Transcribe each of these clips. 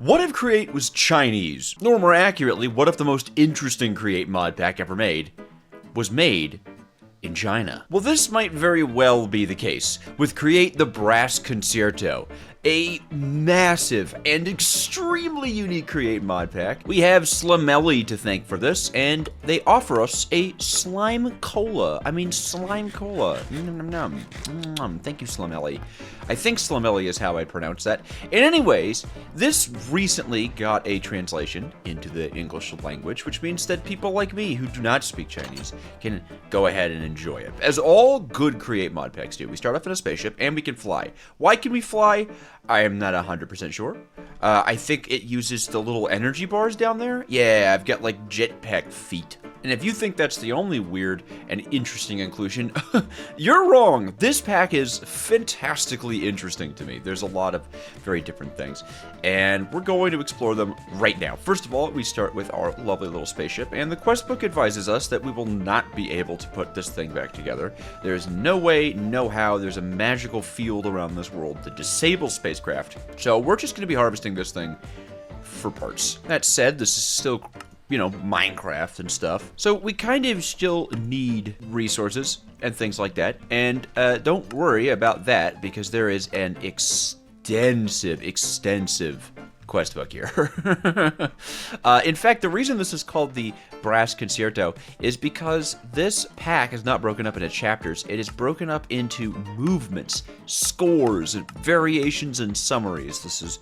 What if Create was Chinese? Or more accurately, what if the most interesting Create mod pack ever made was made in China? Well, this might very well be the case with Create the Brass Concerto, a massive and extremely unique Create mod pack. We have Slamelli to thank for this, and they offer us a slime cola. Slime cola. Thank you, Slamelli. I think Slamelli is how I pronounce that. And anyways, this recently got a translation into the English language, which means that people like me who do not speak Chinese can go ahead and enjoy it. As all good Create mod packs do, we start off in a spaceship and we can fly. Why can we fly? I am not 100% sure. I think it uses the little energy bars down there. Yeah, I've got like jetpack feet. And if you think that's the only weird and interesting inclusion, you're wrong. This pack is fantastically interesting to me. There's a lot of very different things, and we're going to explore them right now. First of all, we start with our lovely little spaceship, and the quest book advises us that we will not be able to put this thing back together. There's no way, no how. There's a magical field around this world that disables spacecraft, so we're just going to be harvesting this thing for parts. That said, this is still, you know, Minecraft and stuff. So we kind of still need resources and things like that. And don't worry about that, because there is an extensive quest book here. In fact, the reason this is called the Brass Concerto is because this pack is not broken up into chapters. It is broken up into movements, scores, and variations and summaries.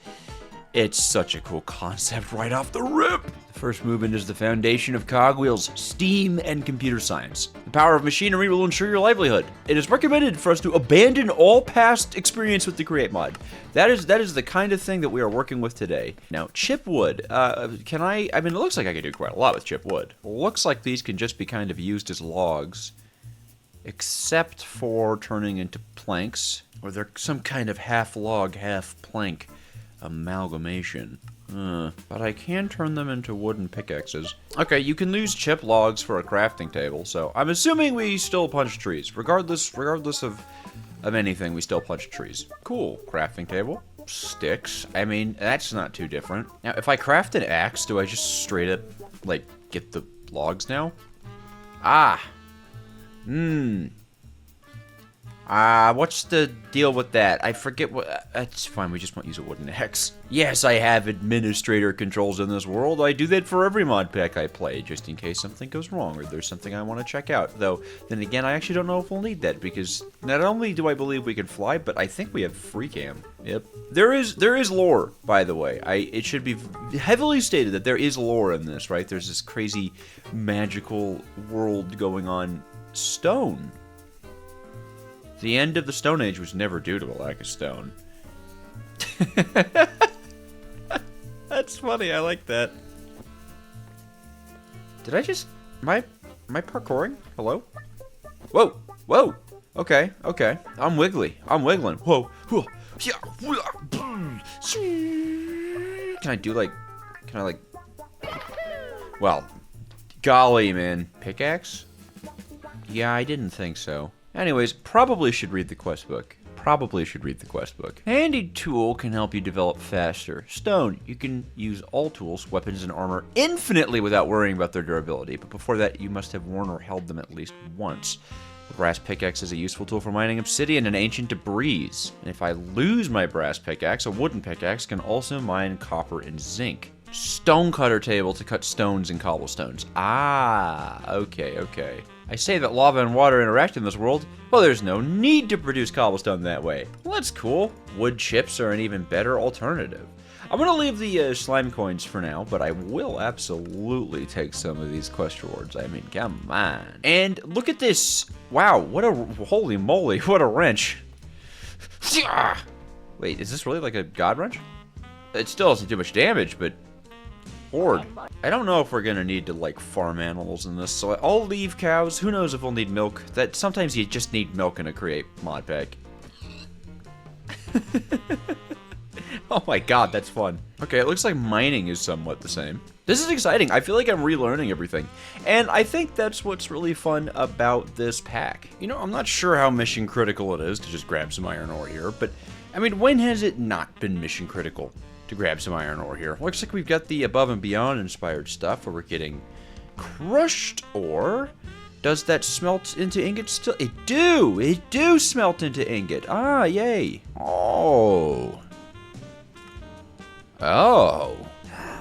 It's such a cool concept right off the rip. The first movement is the foundation of cogwheels, steam, and computer science. The power of machinery will ensure your livelihood. It is recommended for us to abandon all past experience with the Create mod. That is the kind of thing that we are working with today. Now, chip wood. It looks like I can do quite a lot with chip wood. Looks like these can just be kind of used as logs, except for turning into planks, or they're some kind of half log, half plank amalgamation. But I can turn them into wooden pickaxes. Okay, you can use chip logs for a crafting table, so I'm assuming we still punch trees. Regardless of anything, we still punch trees. Cool. Crafting table. Sticks. I mean, that's not too different. Now, if I craft an axe, do I just straight up, like, get the logs now? What's the deal with that? I forget what... That's fine, we just won't use a wooden axe. Yes, I have administrator controls in this world. I do that for every mod pack I play, just in case something goes wrong or there's something I want to check out. Though, then again, I actually don't know if we'll need that, because not only do I believe we can fly, but I think we have free cam. Yep. There is lore, by the way. It should be heavily stated that there is lore in this, right? There's this crazy magical world going on. Stone. The end of the Stone Age was never due to a lack of stone. That's funny, I like that. Did I just... Am I parkouring? Hello? Whoa! Whoa! Okay. I'm wiggling. Whoa! Can I like... Well, golly, man. Pickaxe? Yeah, I didn't think so. Anyways, probably should read the quest book. Handy tool can help you develop faster. Stone, you can use all tools, weapons, and armor infinitely without worrying about their durability, but before that, you must have worn or held them at least once. The brass pickaxe is a useful tool for mining obsidian and ancient debris. And if I lose my brass pickaxe, a wooden pickaxe can also mine copper and zinc. Stone cutter table to cut stones and cobblestones. Okay. I say that lava and water interact in this world. Well, there's no need to produce cobblestone that way. Well, that's cool. Wood chips are an even better alternative. I'm going to leave the slime coins for now, but I will absolutely take some of these quest rewards. I mean, come on. And look at this. Wow, holy moly, what a wrench. Wait, is this really like a god wrench? It still doesn't do much damage, but... I don't know if we're gonna need to like farm animals in this, so I'll leave cows. Who knows if we'll need milk? That sometimes you just need milk in a Create mod pack. Oh my god, that's fun. Okay, it looks like mining is somewhat the same. This is exciting. I feel like I'm relearning everything. And I think that's what's really fun about this pack. You know, I'm not sure how mission critical it is to just grab some iron ore here, but I mean, when has it not been mission critical to grab some iron ore here. Looks like we've got the Above and Beyond inspired stuff where we're getting crushed ore. Does that smelt into ingot still? It do smelt into ingot. Ah, yay. Oh.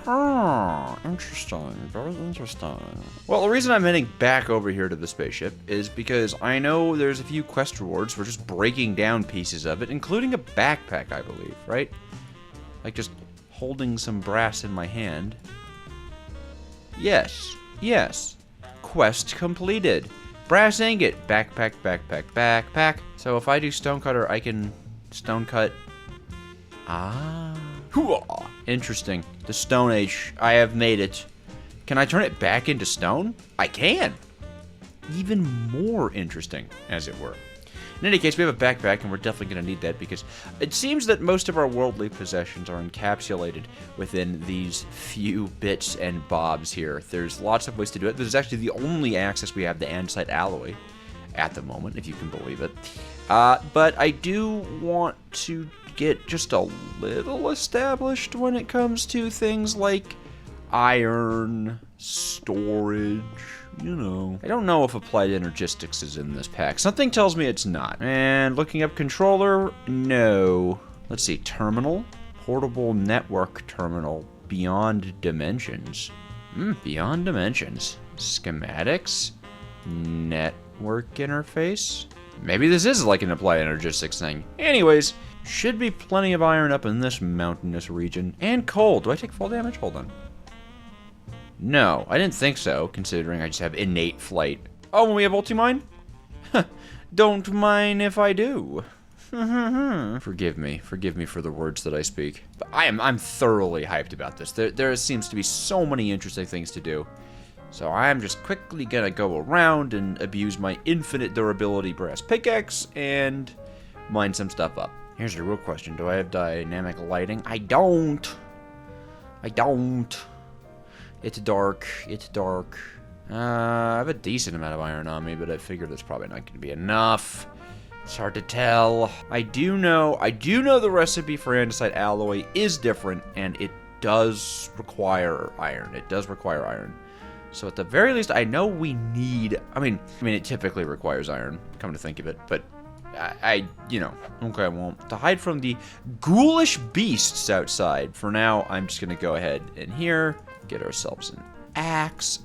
Oh, interesting. Very interesting. Well, the reason I'm heading back over here to the spaceship is because I know there's a few quest rewards for just breaking down pieces of it, including a backpack, I believe, right? Like just holding some brass in my hand. Yes. Quest completed. Brass ingot. Backpack. So if I do stonecutter, I can stone cut. Ah. Hooah. Interesting. The Stone Age. I have made it. Can I turn it back into stone? I can. Even more interesting, as it were. In any case, we have a backpack, and we're definitely going to need that because it seems that most of our worldly possessions are encapsulated within these few bits and bobs here. There's lots of ways to do it. This is actually the only access we have to andesite alloy at the moment, if you can believe it. But I do want to get just a little established when it comes to things like iron, storage, you know. I don't know if applied energistics is in this pack. Something tells me it's not. And looking up controller, no. Let's see, terminal, portable network terminal, beyond dimensions. Beyond dimensions. Schematics, network interface. Maybe this is like an applied energistics thing. Anyways, should be plenty of iron up in this mountainous region. And coal. Do I take fall damage? Hold on. No, I didn't think so, considering I just have innate flight. Oh, and we have ulti-mine? Don't mind if I do. Forgive me for the words that I speak. But I'm thoroughly hyped about this. There seems to be so many interesting things to do. So I'm just quickly gonna go around and abuse my infinite durability brass pickaxe and mine some stuff up. Here's the real question. Do I have dynamic lighting? I don't. It's dark. I have a decent amount of iron on me, but I figured that's probably not going to be enough. It's hard to tell. I do know the recipe for andesite alloy is different, and it does require iron. So at the very least, I know we need... I mean, it typically requires iron, come to think of it, but you know, okay, well, to hide from the ghoulish beasts outside, for now, I'm just going to go ahead and here... get ourselves an axe.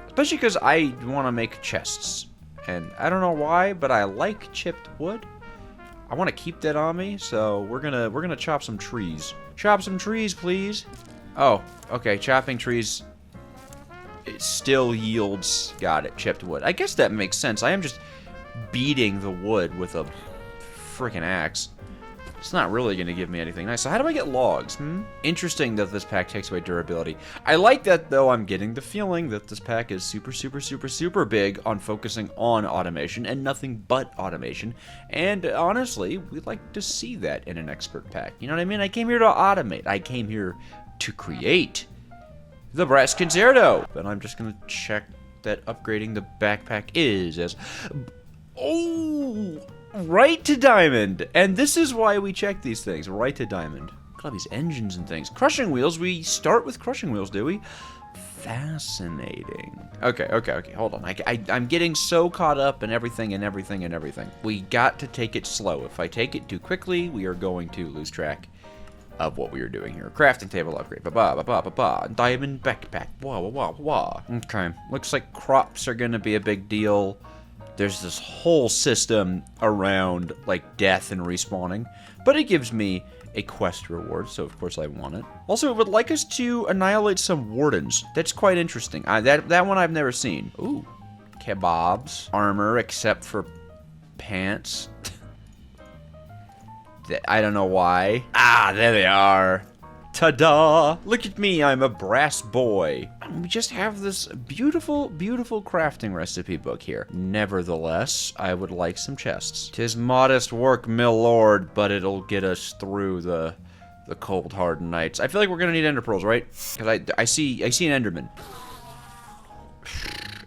Especially because I want to make chests. And I don't know why, but I like chipped wood. I want to keep that on me, so we're gonna chop some trees. Chop some trees, please. Oh, okay, chopping trees. It still yields, got it, chipped wood. I guess that makes sense. I am just beating the wood with a freaking axe. It's not really going to give me anything nice. So how do I get logs? Interesting that this pack takes away durability. I like that, though. I'm getting the feeling that this pack is super big on focusing on automation and nothing but automation. And honestly, we'd like to see that in an expert pack. You know what I mean? I came here to automate. I came here to create the brass concerto. But I'm just going to check that upgrading the backpack is as... Oh... right to diamond. And this is why we check these things. Right to diamond. Look at all these engines and things. Crushing wheels. We start with crushing wheels, do we? Fascinating. Okay. Hold on. I'm getting so caught up in everything. We got to take it slow. If I take it too quickly, we are going to lose track of what we are doing here. Crafting table upgrade. Diamond backpack. Wah. Okay. Looks like crops are going to be a big deal. There's this whole system around, like, death and respawning. But it gives me a quest reward, so of course I want it. Also, it would like us to annihilate some wardens. That's quite interesting. That one I've never seen. Ooh. Kebabs. Armor, except for pants. I don't know why. Ah, there they are. Ta-da! Look at me, I'm a brass boy. We just have this beautiful crafting recipe book here. Nevertheless, I would like some chests. 'Tis modest work, milord, but it'll get us through the cold, hard nights. I feel like we're gonna need ender pearls, right? Because I see an enderman.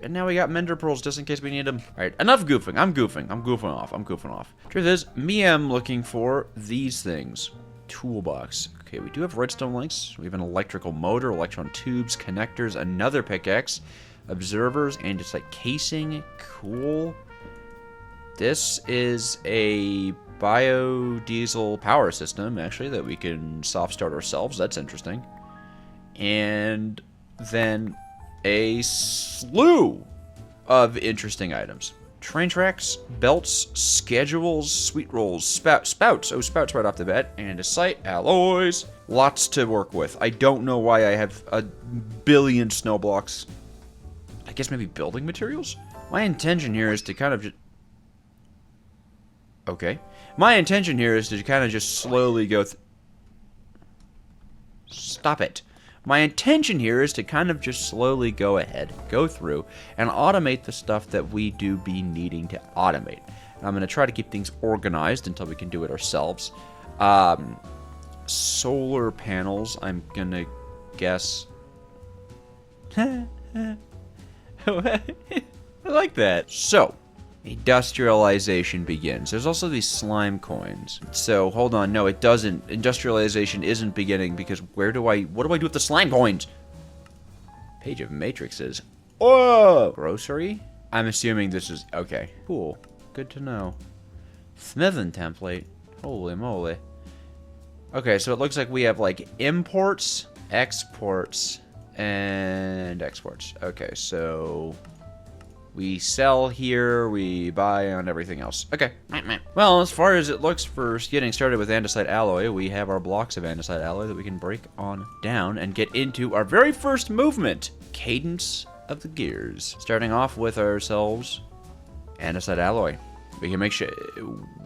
And now we got mender pearls just in case we need them. Alright, enough goofing. I'm goofing off. Truth is, me am looking for these things. toolbox. Okay, we do have redstone links. We have an electrical motor, electron tubes, connectors, another pickaxe, observers, andesite casing. Cool. This is a biodiesel power system, actually, that we can soft start ourselves. That's interesting. And then a slew of interesting items. Train tracks, belts, schedules, sweet rolls, spouts. Oh, spouts right off the bat. Andesite, alloys. Lots to work with. I don't know why I have a billion snow blocks. I guess maybe building materials? My intention here is to kind of just... Okay. My intention here is to kind of just slowly go... Stop it. My intention here is to kind of just slowly go through, and automate the stuff that we do be needing to automate. And I'm going to try to keep things organized until we can do it ourselves. Solar panels, I'm going to guess... I like that. So, industrialization begins. There's also these slime coins. So, hold on. No, it doesn't. Industrialization isn't beginning because what do I do with the slime coins? Page of matrices. Oh! Grocery? I'm assuming this is... Okay. Cool. Good to know. Smithing template. Holy moly. Okay, so it looks like we have, like, imports, exports, and exports. Okay, so... we sell here, we buy on everything else. Okay. Well, as far as it looks for getting started with andesite alloy, we have our blocks of andesite alloy that we can break on down and get into our very first movement. Cadence of the gears. Starting off with ourselves andesite alloy. We can make sure...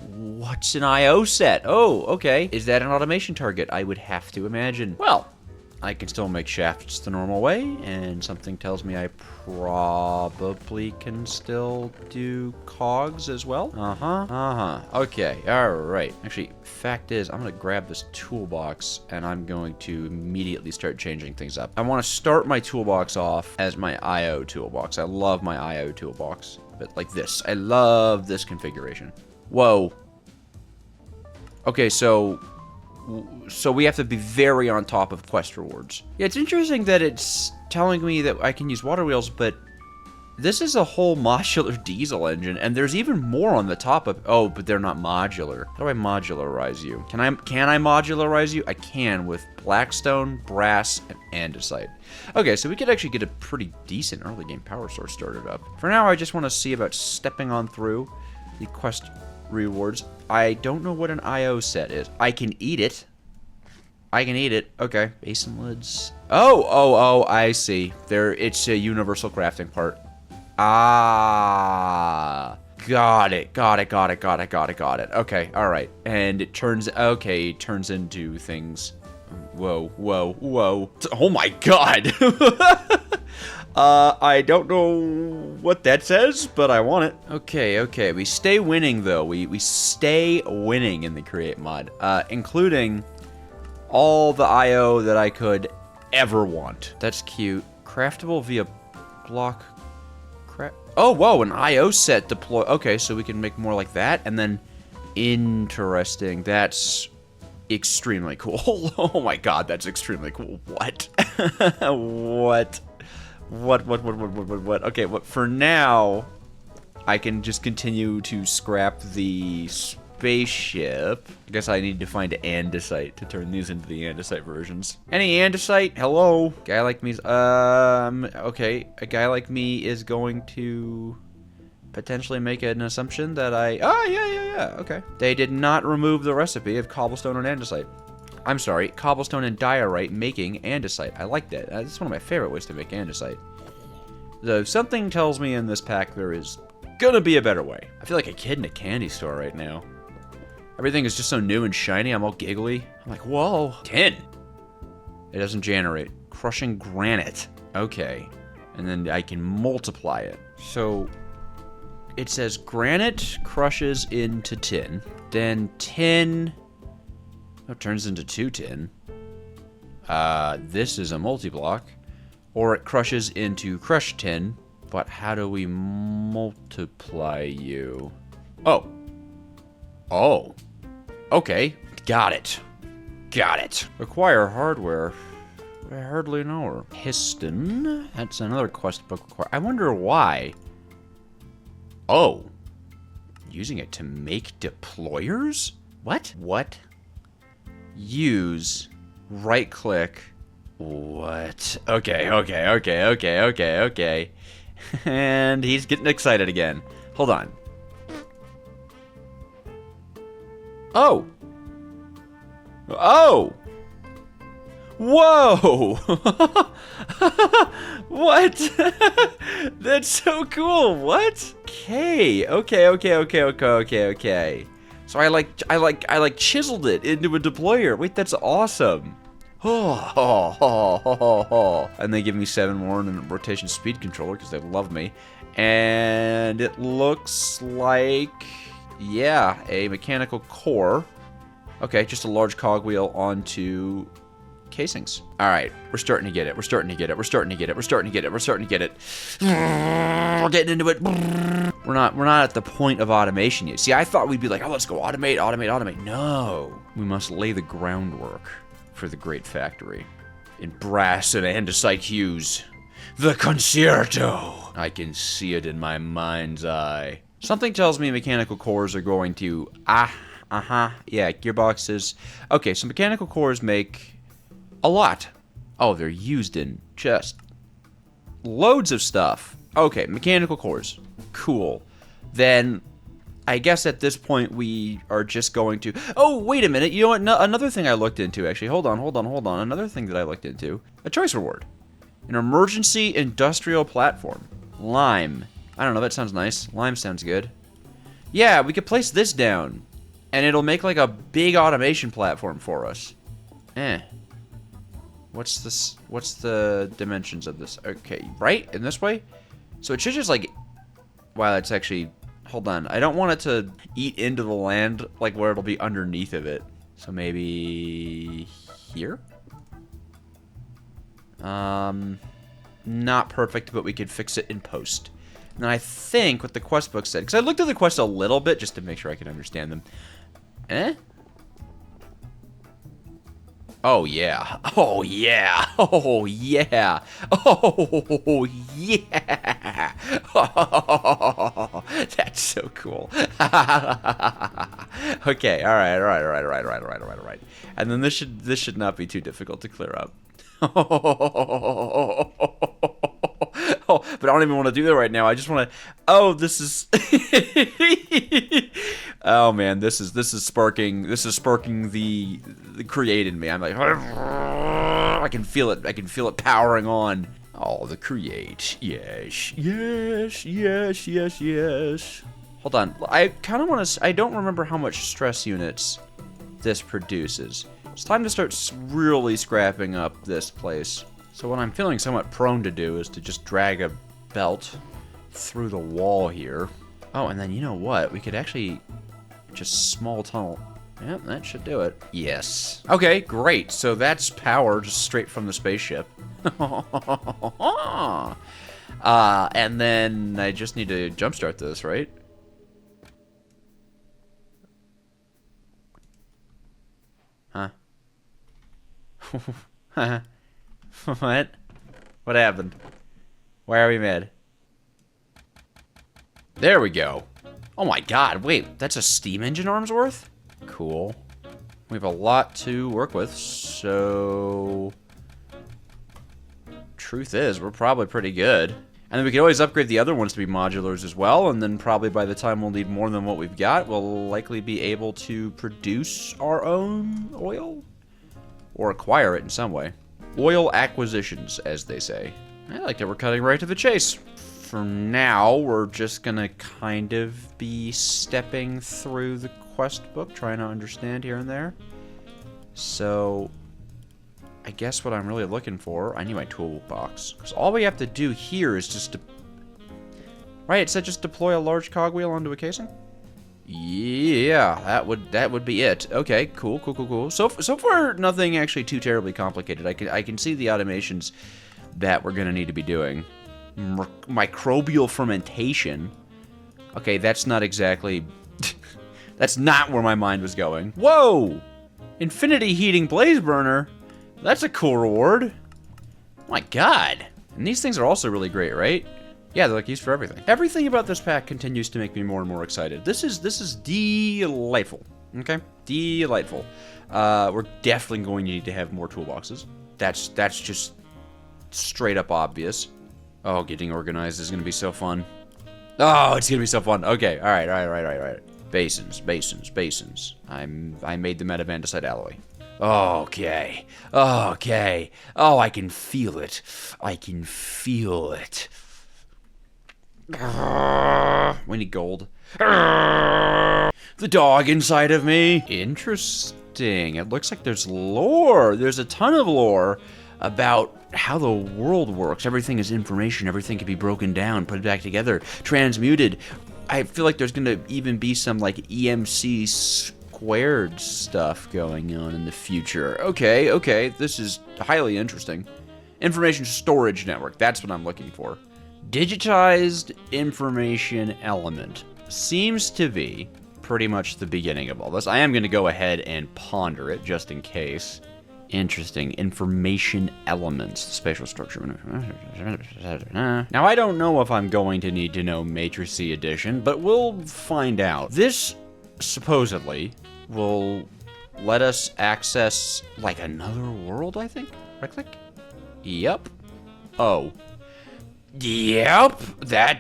What's an IO set? Oh, okay. Is that an automation target? I would have to imagine. Well... I can still make shafts the normal way, and something tells me I probably can still do cogs as well. Okay, alright. Actually, fact is, I'm going to grab this toolbox, and I'm going to immediately start changing things up. I want to start my toolbox off as my IO toolbox. I love my IO toolbox. But like this. I love this configuration. Whoa. Okay, so we have to be very on top of quest rewards. Yeah, it's interesting that it's telling me that I can use water wheels, but this is a whole modular diesel engine, and there's even more on the top of... Oh, but they're not modular. How do I modularize you? Can I modularize you? I can with blackstone, brass, and andesite. Okay, so we could actually get a pretty decent early game power source started up. For now, I just want to see about stepping on through the quest rewards. I don't know what an IO set is. I can eat it. Okay. Basin lids. Oh, I see. It's a universal crafting part. Ah. Got it. Okay, alright. And it turns into things. Whoa. Oh my god! I don't know what that says, but I want it. Okay. We stay winning, though. We stay winning in the Create mod, including all the IO that I could ever want. That's cute. Craftable via block... Oh, whoa, an IO set deploy... Okay, so we can make more like that, and then... Interesting. That's extremely cool. Oh my god, that's extremely cool. What? What? Okay, well, for now, I can just continue to scrap the spaceship. I guess I need to find andesite to turn these into the andesite versions. Any andesite? Hello? Guy like me's, okay. A guy like me is going to potentially make an assumption that yeah, okay. They did not remove the recipe of cobblestone and andesite. I'm sorry, cobblestone and diorite making andesite. I like that. That's one of my favorite ways to make andesite. Though something tells me in this pack there is gonna be a better way. I feel like a kid in a candy store right now. Everything is just so new and shiny, I'm all giggly. I'm like, whoa. 10. It doesn't generate. Crushing granite. Okay. And then I can multiply it. So it says granite crushes into tin. Then tin... Oh, it turns into 2 tin. This is a multi-block. Or it crushes into crushed tin. But how do we multiply you? Oh. Okay. Got it. Got it. Acquire hardware. I hardly know her. Piston. That's another quest book required. I wonder why. Oh. Using it to make deployers? What? What? Use. Right click. What? Okay. And he's getting excited again. Hold on. Oh! Oh! Whoa! What? That's so cool. What? Okay. So I chiseled it into a deployer. Wait, that's awesome. And they give me 7 more in a rotation speed controller because they love me. And it looks like, yeah, a mechanical core. Okay, just a large cogwheel onto casings. All right, we're starting to get it. We're starting to get it. We're getting into it. We're not at the point of automation yet. See, I thought we'd be like, oh, let's go automate. No, we must lay the groundwork for the great factory in brass and andesite hues. The concerto. I can see it in my mind's eye. Something tells me mechanical cores are going to yeah, gearboxes. Okay, so mechanical cores make a lot. Oh, they're used in just loads of stuff. Okay, mechanical cores. Cool. Then I guess at this point we are just going to... Oh, wait a minute. You know what? No, another thing I looked into, actually. Hold on. Another thing that I looked into. A choice reward. An emergency industrial platform. Lime. I don't know. That sounds nice. Lime sounds good. Yeah, we could place this down. And it'll make like a big automation platform for us. What's this? What's the dimensions of this? Okay, right? In this way? So it should just like... Wow, that's actually... Hold on. I don't want it to eat into the land, like where it'll be underneath of it. So maybe... here? Not perfect, but we could fix it in post. And then I think what the quest book said... Because I looked at the quest a little bit just to make sure I could understand them. Oh yeah. Oh yeah. Oh yeah. Oh yeah. Oh, that's so cool. Okay, all right. And then this should not be too difficult to clear up. Oh, but I don't even want to do that right now. I just want to... Oh, this is... Oh man, this is sparking the create in me. I'm like, I can feel it powering on. Oh, the create. Yes. Hold on. I kind of want to... I don't remember how much stress units this produces. It's time to start really scrapping up this place. So what I'm feeling somewhat prone to do is to just drag a belt through the wall here. Oh, and then you know what? We could actually just small tunnel. Yep, that should do it. Yes. Okay, great. So that's power just straight from the spaceship. And then I just need to jumpstart this, right? Huh? What? What happened? Why are we mad? There we go. Oh my god, wait, that's a steam engine arm's worth? Cool. We have a lot to work with, so... Truth is, we're probably pretty good. And then we can always upgrade the other ones to be modulars as well, and then probably by the time we'll need more than what we've got, we'll likely be able to produce our own oil? Or acquire it in some way. Oil acquisitions, as they say. I like that we're cutting right to the chase. For now, we're just gonna kind of be stepping through the quest book, trying to understand here and there. So, I guess what I'm really looking for, I need my toolbox. Because all we have to do here is just to... Right, it said just deploy a large cogwheel onto a casing? Yeah, that would be it. Okay, cool. So far, nothing actually too terribly complicated. I can see the automations that we're gonna need to be doing. Microbial fermentation. Okay, that's not exactly... That's not where my mind was going. Whoa! Infinity Heating Blaze Burner. That's a cool reward. My god. And these things are also really great, right? Yeah, they're like used for everything. Everything about this pack continues to make me more and more excited. This is delightful. Okay? Delightful. We're definitely going to need to have more toolboxes. That's just straight up obvious. Oh, getting organized is gonna be so fun. Oh, it's gonna be so fun. Okay, all right. Basins. I made them out of andesite alloy. Okay. Oh, I can feel it. We need gold. The dog inside of me. Interesting. It looks like there's lore. There's a ton of lore about how the world works. Everything is information. Everything can be broken down, put back together, transmuted. I feel like there's gonna even be some like EMC squared stuff going on in the future. Okay. This is highly interesting. Information storage network. That's what I'm looking for. Digitized information element seems to be pretty much the beginning of all this. I am going to go ahead and ponder it just in case. Interesting. Information elements. Spatial structure. Now, I don't know if I'm going to need to know Matrixy Edition, but we'll find out. This, supposedly, will let us access, like, another world, I think? Right click? Yep. Oh. Yep,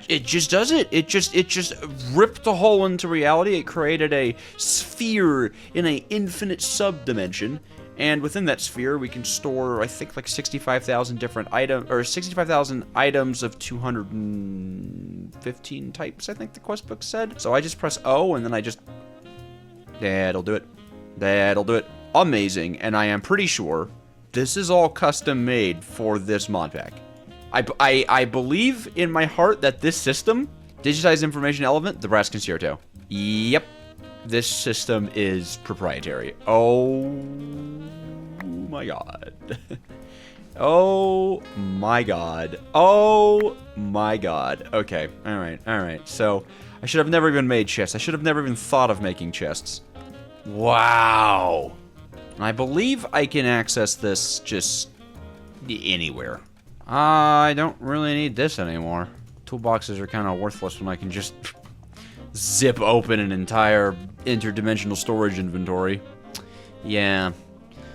it just does it. It just ripped a hole into reality. It created a sphere in an infinite subdimension, and within that sphere we can store, I think, like 65,000 different items, or 65,000 items of 215 types, I think the quest book said. So I just press O, and then that'll do it. Amazing, and I am pretty sure this is all custom made for this mod pack. I believe in my heart that this system, digitized information element, the brass concerto. Yep. This system is proprietary. Oh my god. Oh my god. Okay. Alright. So, I should have never even made chests. I should have never even thought of making chests. Wow. I believe I can access this just anywhere. I don't really need this anymore. Toolboxes are kind of worthless when I can just zip open an entire interdimensional storage inventory. Yeah.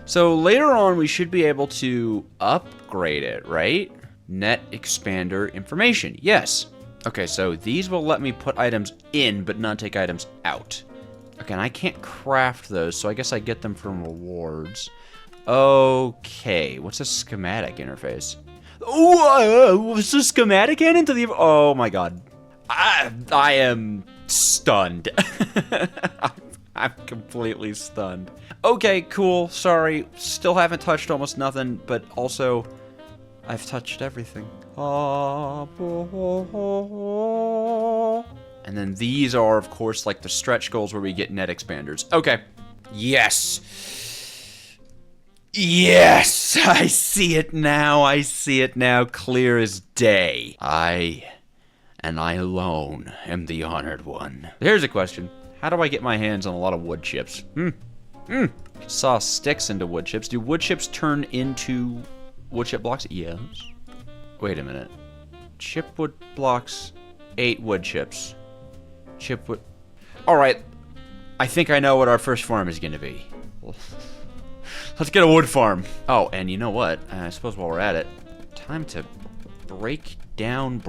So later on, we should be able to upgrade it, right? Net expander information. Yes. Okay, so these will let me put items in, but not take items out. Okay, and I can't craft those, so I guess I get them from rewards. Okay, what's a schematic interface? Oh, what's the schematic add into the... Oh my god. I am stunned. I'm completely stunned. Okay, cool. Sorry. Still haven't touched almost nothing, but also I've touched everything. And then these are, of course, like the stretch goals where we get net expanders. Okay. Yes. Yes! I see it now, clear as day. I, and I alone, am the honored one. Here's a question. How do I get my hands on a lot of wood chips? Saw sticks into wood chips. Do wood chips turn into wood chip blocks? Yes. Wait a minute. Chipwood blocks, 8 wood chips. Chipwood... Alright. I think I know what our first farm is gonna be. Let's get a wood farm. Oh, and you know what? I suppose while we're at it, time to break down.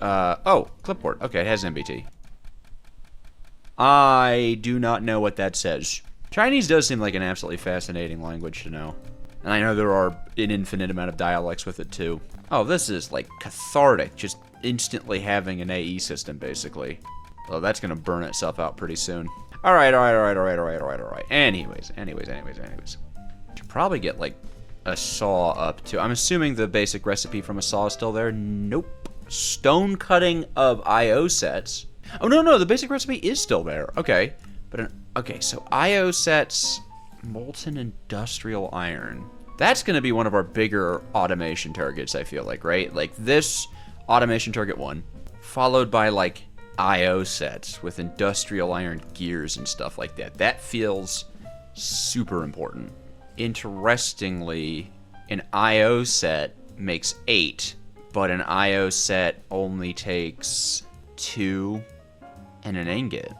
Oh, clipboard. Okay, it has MBT. I do not know what that says. Chinese does seem like an absolutely fascinating language to know. And I know there are an infinite amount of dialects with it too. Oh, this is like cathartic, just instantly having an AE system, basically. Well, that's gonna burn itself out pretty soon. Alright. Anyways. Should probably get, like, a saw up, too. I'm assuming the basic recipe from a saw is still there. Nope. Stone cutting of IO sets. Oh, no, the basic recipe is still there. Okay. But, okay, so IO sets, molten industrial iron. That's gonna be one of our bigger automation targets, I feel like, right? Like, this automation target 1, followed by, like, IO sets with industrial iron gears and stuff like that. That feels Super important. Interestingly, an I/O set makes 8, but an I/O set only takes 2 and an ingot.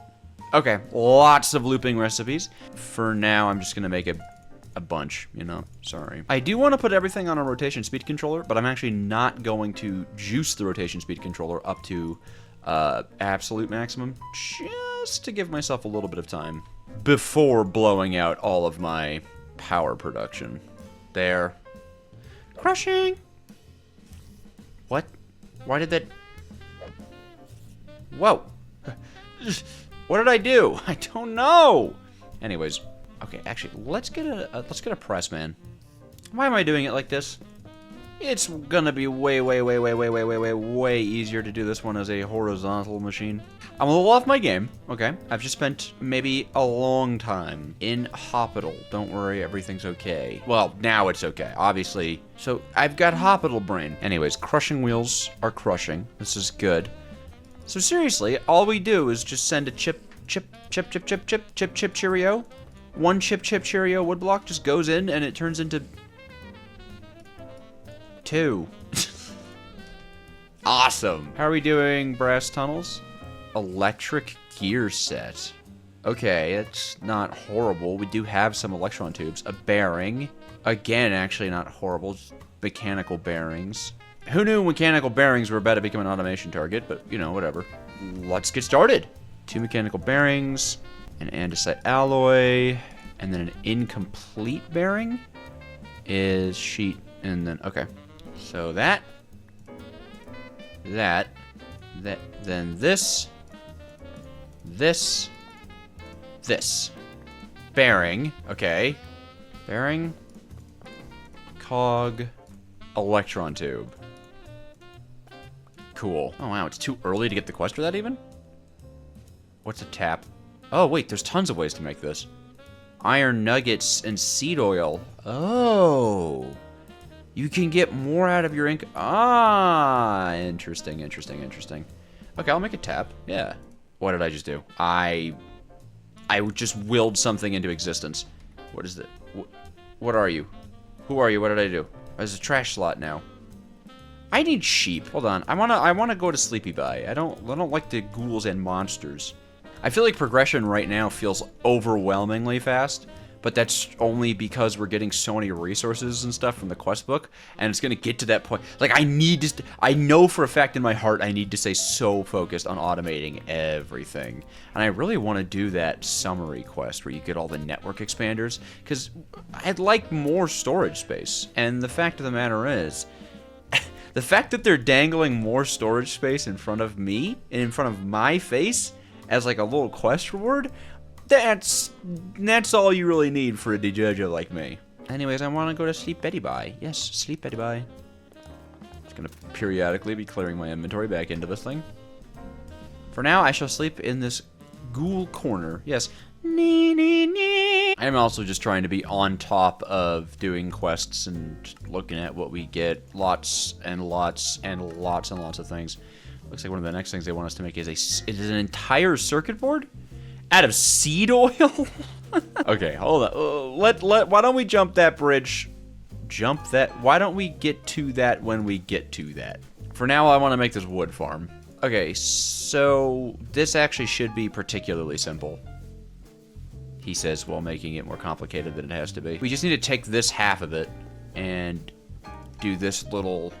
Okay, lots of looping recipes. For now, I'm just gonna make a bunch, you know, sorry. I do want to put everything on a rotation speed controller, but I'm actually not going to juice the rotation speed controller up to absolute maximum, just to give myself a little bit of time before blowing out all of my power production. There. Crushing! What? Why did that... Whoa! What did I do? I don't know! Anyways, okay, actually, let's get a press, man. Why am I doing it like this? It's gonna be way easier to do this one as a horizontal machine. I'm a little off my game, okay? I've just spent maybe a long time in hospital. Don't worry, everything's okay. Well, now it's okay, obviously. So, I've got hospital brain. Anyways, crushing wheels are crushing. This is good. So seriously, all we do is just send a chip, Cheerio. One chip, Cheerio woodblock just goes in and it turns into 2. Awesome. How are we doing, brass tunnels? Electric gear set. Okay, it's not horrible. We do have some electron tubes. A bearing. Again, actually not horrible. Just mechanical bearings. Who knew mechanical bearings were about to become an automation target, but, you know, whatever. Let's get started. 2 mechanical bearings, an andesite alloy, and then an incomplete bearing is sheet, and then, okay. So that, then this. Bearing, okay. Bearing, cog, electron tube. Cool. Oh wow, it's too early to get the quest for that even? What's a tap? Oh wait, there's tons of ways to make this. Iron nuggets and seed oil. Oh. You can get more out of your ink. Ah, interesting. Okay, I'll make a tap. Yeah. What did I just do? I just willed something into existence. What is it? What are you? Who are you? What did I do? There's a trash slot now. I need sheep. Hold on. I wanna go to Sleepy Bay. I don't like the ghouls and monsters. I feel like progression right now feels overwhelmingly fast, but that's only because we're getting so many resources and stuff from the quest book, and it's gonna get to that point. Like, I know for a fact in my heart I need to stay so focused on automating everything. And I really want to do that summary quest where you get all the network expanders, because I'd like more storage space. And the fact of the matter is, the fact that they're dangling more storage space in front of me, in front of my face, as like a little quest reward, that's all you really need for a degenerate like me. Anyways, I want to go to Sleep Betty Bye. Yes, Sleep Betty Bye. Just gonna periodically be clearing my inventory back into this thing. For now, I shall sleep in this ghoul corner. Yes. I'm also just trying to be on top of doing quests and looking at what we get. Lots and lots of things. Looks like one of the next things they want us to make is an entire circuit board out of seed oil. Okay, hold on. Why don't we jump that bridge? Why don't we get to that when we get to that? For now, I want to make this wood farm. Okay, so this actually should be particularly simple, he says, while making it more complicated than it has to be. We just need to take this half of it and do this little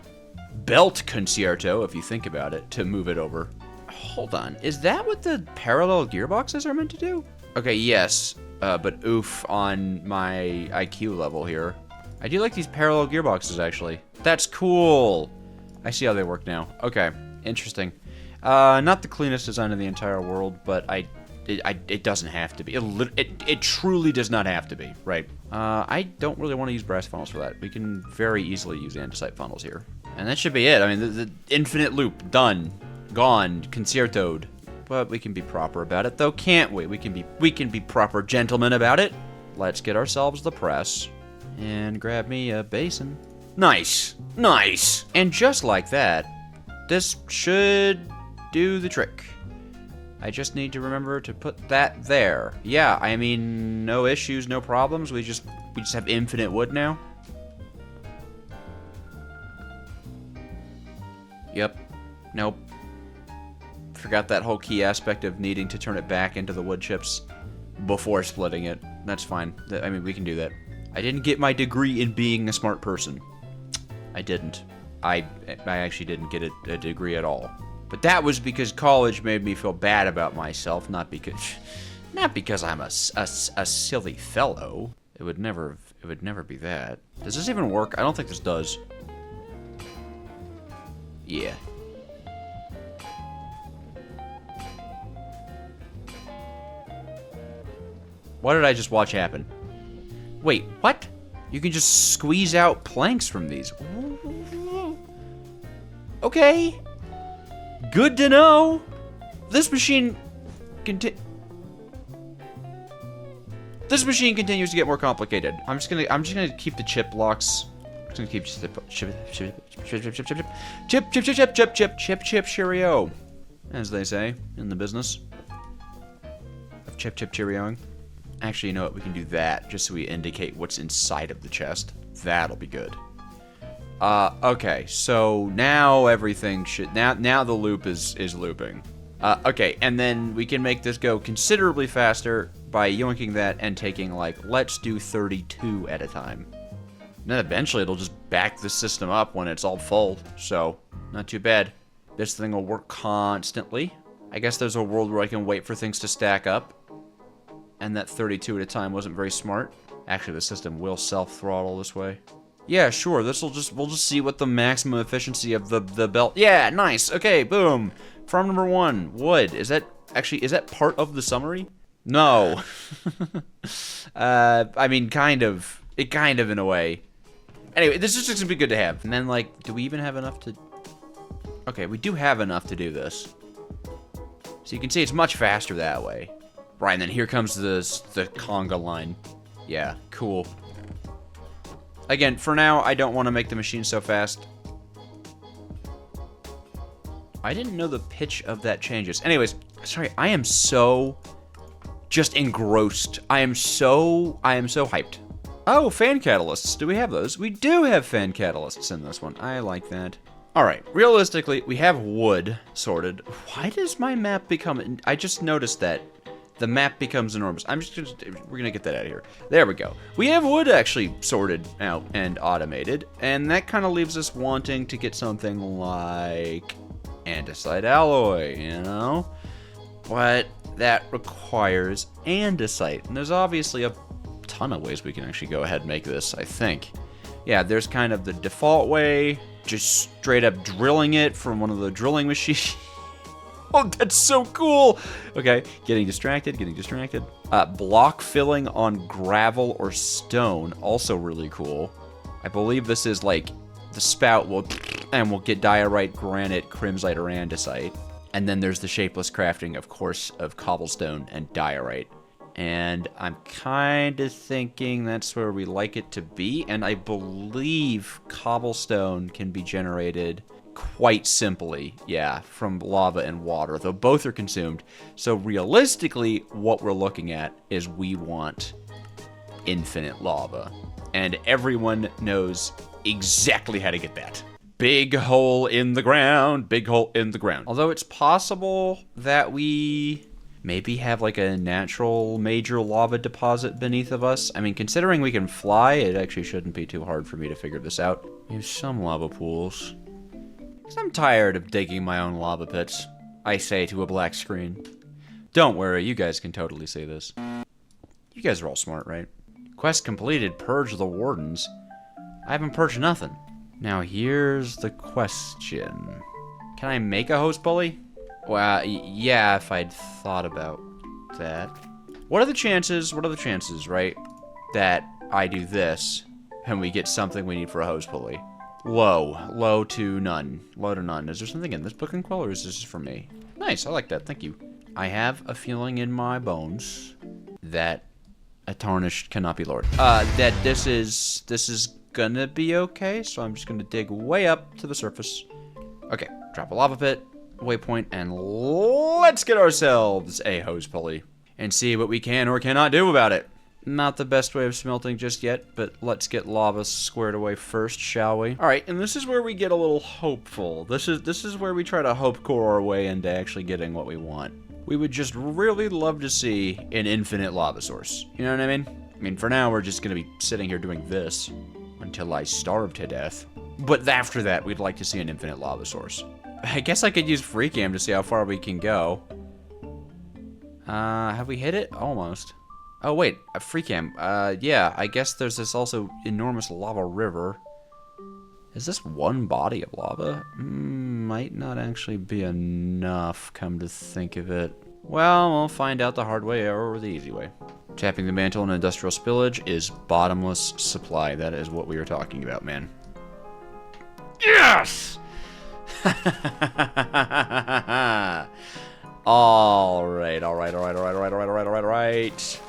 belt concerto, if you think about it, to move it over. Hold on, is that what the parallel gearboxes are meant to do? Okay, yes, but oof on my IQ level here. I do like these parallel gearboxes, actually. That's cool. I see how they work now. Okay, interesting. Not the cleanest design in the entire world, but it doesn't have to be. It truly does not have to be, right? I don't really want to use brass funnels for that. We can very easily use andesite funnels here. And that should be it. I mean, the infinite loop, done, gone, concertoed. But we can be proper about it, though, can't we? We can be proper gentlemen about it. Let's get ourselves the press and grab me a basin. Nice, nice. And just like that, this should do the trick. I just need to remember to put that there. Yeah, I mean, no issues, no problems. We just have infinite wood now. Yep. Nope. Forgot that whole key aspect of needing to turn it back into the wood chips before splitting it. That's fine. I mean, we can do that. I didn't get my degree in being a smart person. I didn't. I actually didn't get a degree at all. But that was because college made me feel bad about myself, not because I'm a silly fellow. It would never be that. Does this even work? I don't think this does. Yeah. What did I just watch happen? Wait, what? You can just squeeze out planks from these. Okay. Good to know. This machine continues to get more complicated. I'm just gonna keep the chip blocks. I'm just gonna keep just the chip cheerio, as they say in the business of chip cheerioing. Actually, you know what? We can do that just so we indicate what's inside of the chest. That'll be good. Okay, so now everything should... Now the loop is looping. Okay, and then we can make this go considerably faster by yoinking that and taking, like, let's do 32 at a time. And then eventually it'll just back the system up when it's all full, so not too bad. This thing will work constantly. I guess there's a world where I can wait for things to stack up, and that 32 at a time wasn't very smart. Actually, the system will self-throttle this way. Yeah, sure, we'll just see what the maximum efficiency of the belt... Yeah, nice, okay, boom. Farm number 1, wood. Is that part of the summary? No. I mean, kind of. It kind of, in a way. Anyway, this is just gonna be good to have. And then, like, do we even have enough to... Okay, we do have enough to do this. So you can see it's much faster that way. Right, and then here comes the conga line. Yeah, cool. Again, for now, I don't want to make the machine so fast. I didn't know the pitch of that changes. Anyways, sorry, I am so just engrossed. I am so hyped. Oh, fan catalysts. Do we have those? We do have fan catalysts in this one. I like that. All right, realistically, we have wood sorted. Why does my map become... I just noticed that. The map becomes enormous. We're gonna get that out of here. There we go. We have wood actually sorted out and automated, and that kind of leaves us wanting to get something like andesite alloy, you know? But that requires andesite, and there's obviously a ton of ways we can actually go ahead and make this, I think. Yeah, there's kind of the default way, just straight up drilling it from one of the drilling machines. Oh, that's so cool! Okay, getting distracted. Block filling on gravel or stone, also really cool. I believe this is like the spout will get diorite, granite, crimsite, or andesite. And then there's the shapeless crafting, of course, of cobblestone and diorite. And I'm kind of thinking that's where we like it to be. And I believe cobblestone can be generated quite simply, yeah, from lava and water, though both are consumed. So realistically, what we're looking at is we want infinite lava. And everyone knows exactly how to get that. Big hole in the ground, big hole in the ground. Although it's possible that we maybe have like a natural major lava deposit beneath of us. I mean, considering we can fly, it actually shouldn't be too hard for me to figure this out. We have some lava pools. I'm tired of digging my own lava pits, I say to a black screen. Don't worry, you guys can totally see this. You guys are all smart, right? Quest completed, purge the wardens. I haven't purged nothing. Now here's the question. Can I make a host pulley? Well, yeah, if I'd thought about that. What are the chances, right, that I do this and we get something we need for a host pulley? Low to none. Low to none. Is there something in this book and quill, or is this just for me? Nice, I like that, thank you. I have a feeling in my bones that a tarnished cannot be lowered. That this is gonna be okay, so I'm just gonna dig way up to the surface. Okay, drop a lava pit. waypoint, and let's get ourselves a hose pulley and see what we can or cannot do about it. Not the best way of smelting just yet, but let's get lava squared away first, shall we? All right, and this is where we get a little hopeful. This is where we try to hope core our way into actually getting what we want. We would just really love to see an infinite lava source. You know what I mean? I mean, for now, we're just gonna be sitting here doing this until I starve to death. But after that, we'd like to see an infinite lava source. I guess I could use free cam to see how far we can go. Have we hit it? Almost. Oh, wait, a free cam. Yeah, I guess there's this also enormous lava river. Is this one body of lava? Might not actually be enough, come to think of it. Well, we'll find out the hard way or the easy way. Tapping the mantle in industrial spillage is bottomless supply. That is what we were talking about, man. Yes! Alright.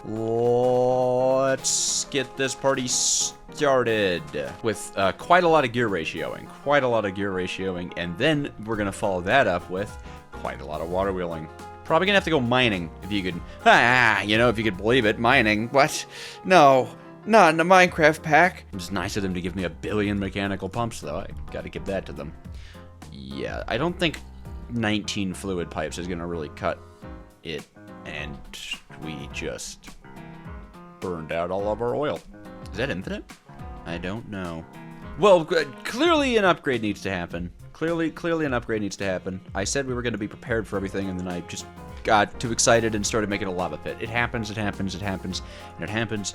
Let's get this party started with quite a lot of gear ratioing. And then we're gonna follow that up with quite a lot of water wheeling. Probably gonna have to go mining, if you could, if you could believe it. Mining, what? No, not in the Minecraft pack. It's nice of them to give me 1 billion mechanical pumps, though. I gotta give that to them. Yeah, I don't think 19 fluid pipes is gonna really cut it, and we just burned out all of our oil. Is that infinite? I don't know. Well, clearly an upgrade needs to happen. Clearly an upgrade needs to happen. I said we were going to be prepared for everything, and then I just got too excited and started making a lava pit. It happens, and it happens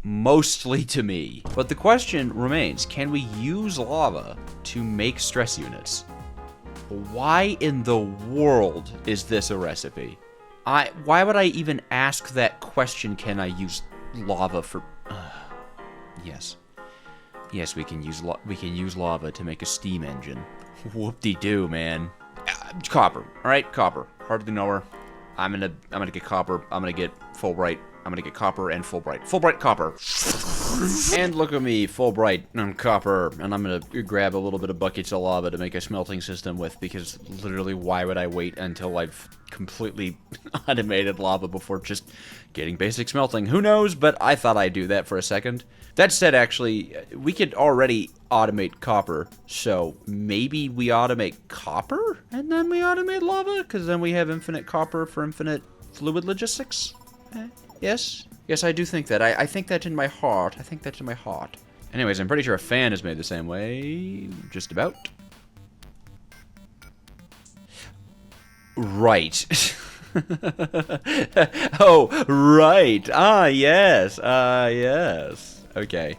mostly to me. But the question remains, can we use lava to make stress units? Why in the world is this a recipe? Why would I even ask that question, can I use lava for... Yes. Yes, we can use lava to make a steam engine. Whoop-de-doo, man. Copper. All right, copper. Hardly know her. I'm gonna get copper. I'm gonna get Fulbright. I'm gonna get copper and Fulbright. Fulbright copper. And look at me, Fulbright and copper. And I'm gonna grab a little bit of buckets of lava to make a smelting system with, because literally, why would I wait until I've completely automated lava before just getting basic smelting? Who knows? But I thought I'd do that for a second. That said, actually, we could already automate copper, so maybe we automate copper and then we automate lava, because then we have infinite copper for infinite fluid logistics. Yes, I do think that. I think that in my heart. Anyways, I'm pretty sure a fan is made the same way, just about. Right. Oh, right. Yes. Okay.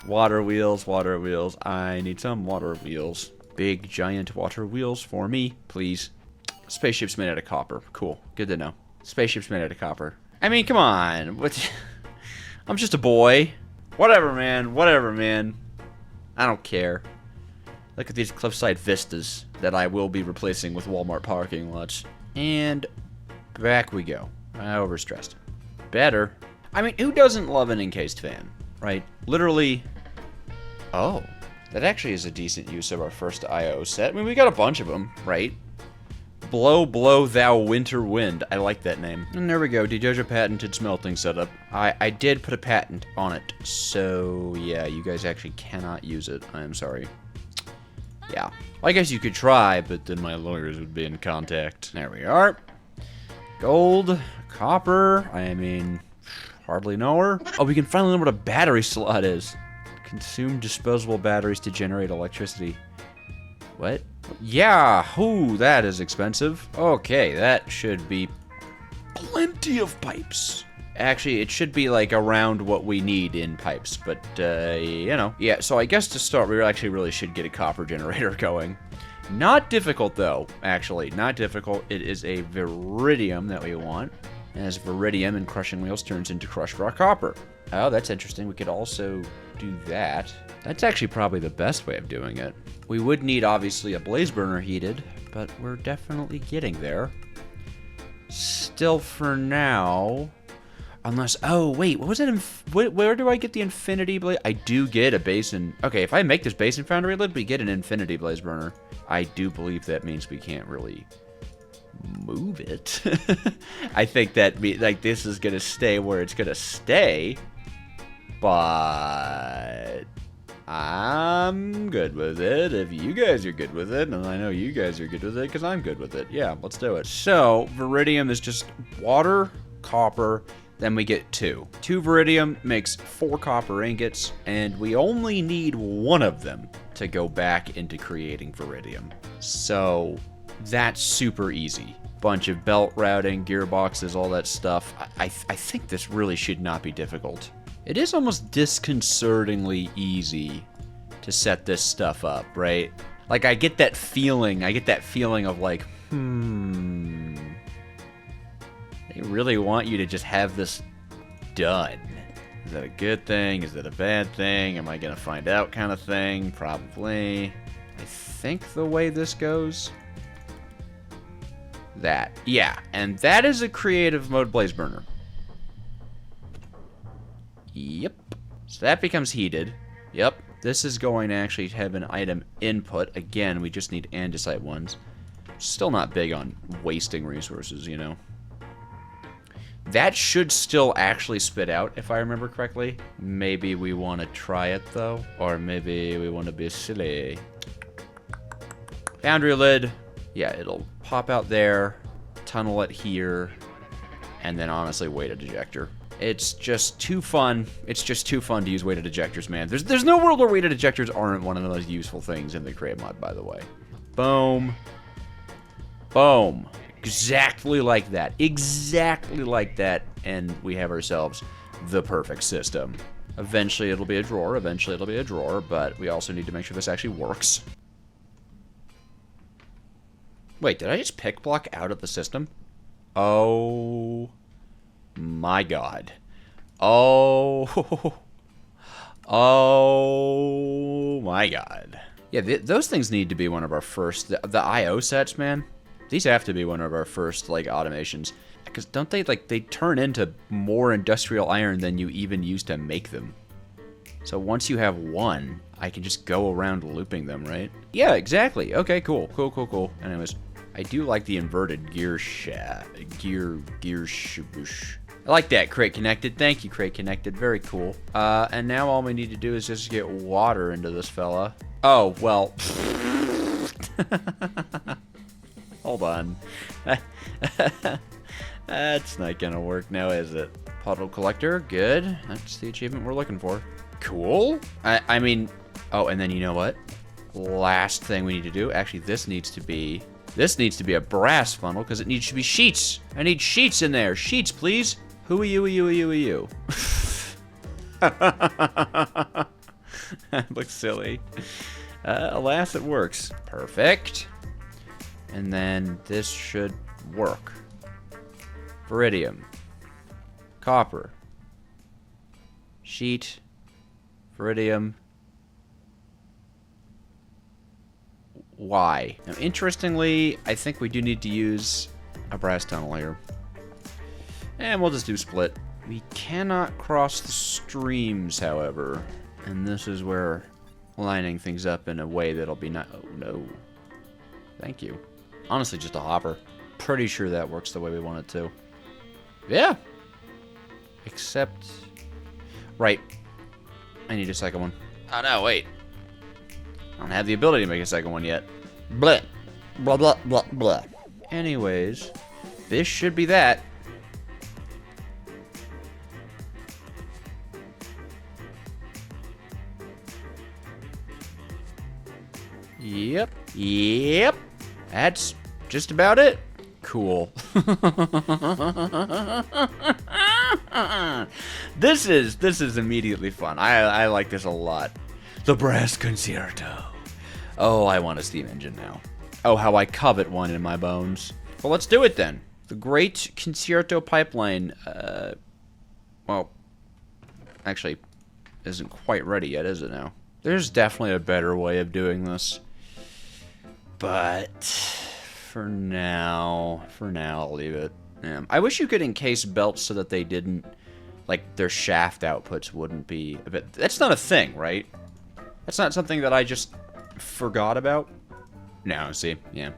Water wheels. I need some water wheels. Big, giant water wheels for me, please. Spaceship's made out of copper. Cool. Good to know. Spaceship's made out of copper. I mean, come on. What? I'm just a boy. Whatever, man. I don't care. Look at these cliffside vistas that I will be replacing with Walmart parking lots. And back we go. Overstressed. Better. I mean, who doesn't love an encased fan? Right? Literally. Oh, that actually is a decent use of our first IO set. I mean, we got a bunch of them, right? Blow, thou winter wind. I like that name. And there we go. Dejoja patented smelting setup. I did put a patent on it. So, yeah, you guys actually cannot use it. I'm sorry. Yeah. I guess you could try, but then my lawyers would be in contact. There we are. Gold. Copper. I mean... hardly know her. Oh, we can finally learn what a battery slot is. Consume disposable batteries to generate electricity. What? Yeah, ooh, that is expensive. Okay, that should be plenty of pipes. Actually, it should be like around what we need in pipes, but Yeah, so I guess to start, we actually really should get a copper generator going. Not difficult though, actually, not difficult. It is a viridium that we want. As viridium and crushing wheels turns into crushed raw copper. Oh, that's interesting. We could also do that. That's actually probably the best way of doing it. We would need, obviously, a blaze burner heated, but we're definitely getting there. Still, for now... Unless, oh, wait, what was it? Where do I get the infinity blaze? I do get a basin. Okay, if I make this basin foundry lid, we get an infinity blaze burner. I do believe that means we can't really move it. I think that, like, this is going to stay where it's going to stay. But I'm good with it. If you guys are good with it, and I know you guys are good with it because I'm good with it. Yeah, let's do it. So, Viridium is just water, copper, then we get 2. 2 Viridium makes 4 copper ingots, and we only need 1 of them to go back into creating Viridium. So, that's super easy. Bunch of belt routing, gearboxes, all that stuff. I think this really should not be difficult. It is almost disconcertingly easy to set this stuff up, right? Like, I get that feeling of like, they really want you to just have this done. Is that a good thing? Is that a bad thing? Am I gonna find out kind of thing? Probably. I think the way this goes... that. Yeah, and that is a creative mode blaze burner. Yep. So that becomes heated. Yep. This is going to actually have an item input. Again, we just need andesite ones. Still not big on wasting resources, you know. That should still actually spit out, if I remember correctly. Maybe we want to try it, though. Or maybe we want to be silly. Foundry lid. Yeah, it'll pop out there, tunnel it here, and then honestly weighted ejector. It's just too fun. It's just too fun to use weighted ejectors, man. There's no world where weighted ejectors aren't one of the most useful things in the create mod, by the way. Boom. Boom. Exactly like that. Exactly like that. And we have ourselves the perfect system. Eventually it'll be a drawer. Eventually it'll be a drawer. But we also need to make sure this actually works. Wait, did I just pick block out of the system? Oh my god. Oh. Oh my god. Yeah, those things need to be one of our first... The I.O. sets, man. These have to be one of our first, like, automations. Because don't they, like, they turn into more industrial iron than you even use to make them. So once you have one, I can just go around looping them, right? Yeah, exactly. Okay, cool. Cool, cool, cool. Anyways, I do like the inverted gear shabush. I like that, Crate Connected. Thank you, Crate Connected. Very cool. And now all we need to do is just get water into this fella. Oh, well. Hold on. That's not gonna work now, is it? Puddle collector, good. That's the achievement we're looking for. Cool. I mean, oh, and then you know what? Last thing we need to do, actually this needs to be a brass funnel because it needs to be sheets. I need sheets in there. Sheets, please. Who are you, you? That looks silly. Alas, it works. Perfect. And then this should work. Viridium. Copper. Sheet. Viridium. Why? Now, interestingly, I think we do need to use a brass tunnel here. And we'll just do split. We cannot cross the streams, however. And this is where lining things up in a way that'll be not... Oh, no. Thank you. Honestly, just a hopper. Pretty sure that works the way we want it to. Yeah. Except... Right. I need a second one. Oh, no, wait. I don't have the ability to make a second one yet. Blah. Blah, blah, blah, blah. Anyways, this should be that. Yep. Yep. That's just about it. Cool. This is immediately fun. I like this a lot. The brass concerto. Oh, I want a steam engine now. Oh, how I covet one in my bones. Well, let's do it then. The great concerto pipeline, well, actually, isn't quite ready yet, is it now? There's definitely a better way of doing this. But for now, I'll leave it. I wish you could encase belts so that they didn't like, their shaft outputs wouldn't be a bit... That's not a thing, right? That's not something that I just forgot about. No, see, yeah.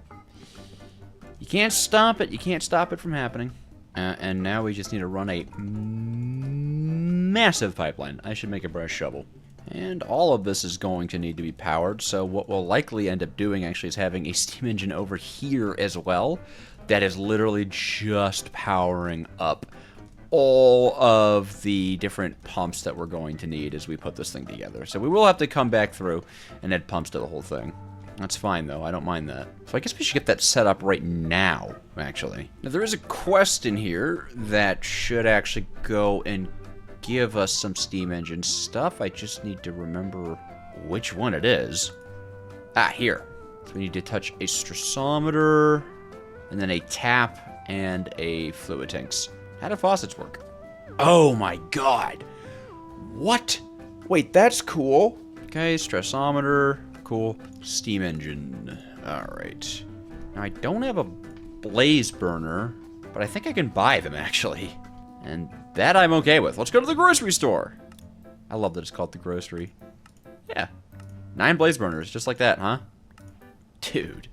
You can't stop it. You can't stop it from happening. And now we just need to run a massive pipeline. I should make a brush shovel. And all of this is going to need to be powered, so what we'll likely end up doing actually is having a steam engine over here as well that is literally just powering up all of the different pumps that we're going to need as we put this thing together. So we will have to come back through and add pumps to the whole thing. That's fine, though. I don't mind that. So I guess we should get that set up right now, actually. Now, there is a quest in here that should actually go and give us some steam engine stuff. I just need to remember which one it is. Ah, here. So we need to touch a stressometer, and then a tap, and a fluid tanks. How do faucets work? Oh my god! What? Wait, that's cool. Okay, stressometer. Cool. Steam engine. Alright. Now, I don't have a blaze burner, but I think I can buy them, actually. And that I'm okay with. Let's go to the grocery store. I love that it's called the grocery. Yeah. 9 blaze burners, just like that, huh? Dude.